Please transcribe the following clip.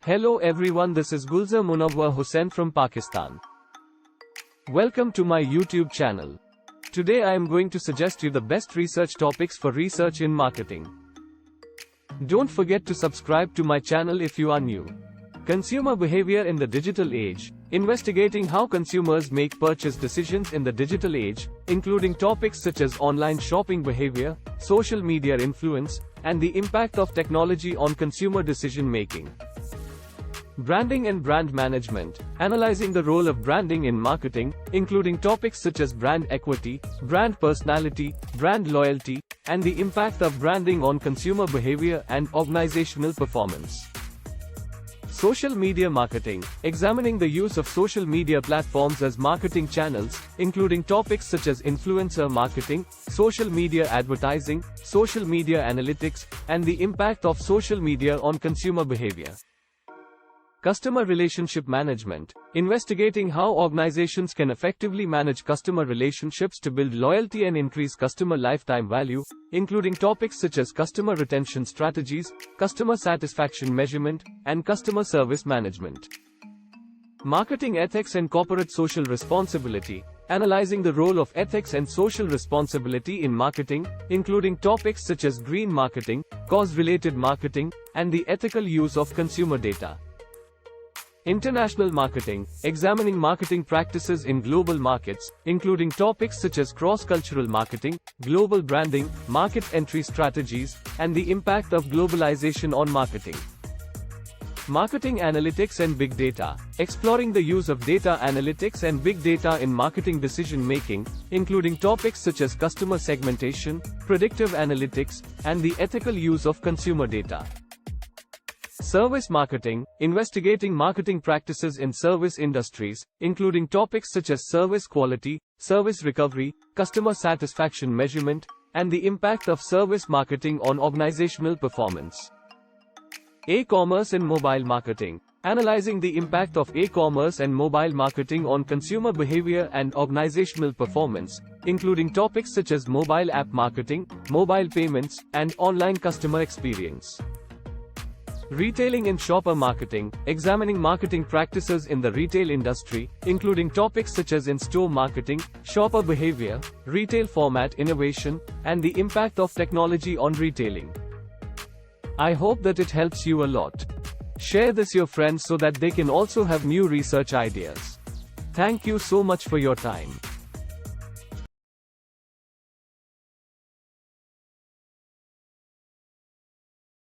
Hello everyone, this is Gulzar Munawwar Hussain from Pakistan. Welcome to my YouTube channel. Today I am going to suggest you the best research topics for research in marketing. Don't forget to subscribe to my channel if you are new. Consumer behavior in the digital age, investigating how consumers make purchase decisions in the digital age, including topics such as online shopping behavior, social media influence, and the impact of technology on consumer decision making. Branding and brand management, analyzing the role of branding in marketing, including topics such as brand equity, brand personality, brand loyalty, and the impact of branding on consumer behavior and organizational performance. Social media marketing, examining the use of social media platforms as marketing channels, including topics such as influencer marketing, social media advertising, social media analytics, and the impact of social media on consumer behavior. Customer relationship management, investigating how organizations can effectively manage customer relationships to build loyalty and increase customer lifetime value, including topics such as customer retention strategies, customer satisfaction measurement, and customer service management. Marketing ethics and corporate social responsibility, analyzing the role of ethics and social responsibility in marketing, including topics such as green marketing, cause-related marketing, and the ethical use of consumer data. International marketing, examining marketing practices in global markets, including topics such as cross-cultural marketing, global branding, market entry strategies, and the impact of globalization on marketing. Marketing analytics and big data, exploring the use of data analytics and big data in marketing decision-making, including topics such as customer segmentation, predictive analytics, and the ethical use of consumer data. Service marketing, investigating marketing practices in service industries, including topics such as service quality, service recovery, customer satisfaction measurement, and the impact of service marketing on organizational performance. E-commerce and mobile marketing, analyzing the impact of e-commerce and mobile marketing on consumer behavior and organizational performance, including topics such as mobile app marketing, mobile payments, and online customer experience. Retailing and shopper marketing, examining marketing practices in the retail industry, including topics such as in-store marketing, shopper behavior, retail format innovation, and the impact of technology on retailing. I hope that it helps you a lot. Share this your friends so that they can also have new research ideas. Thank you so much for your time.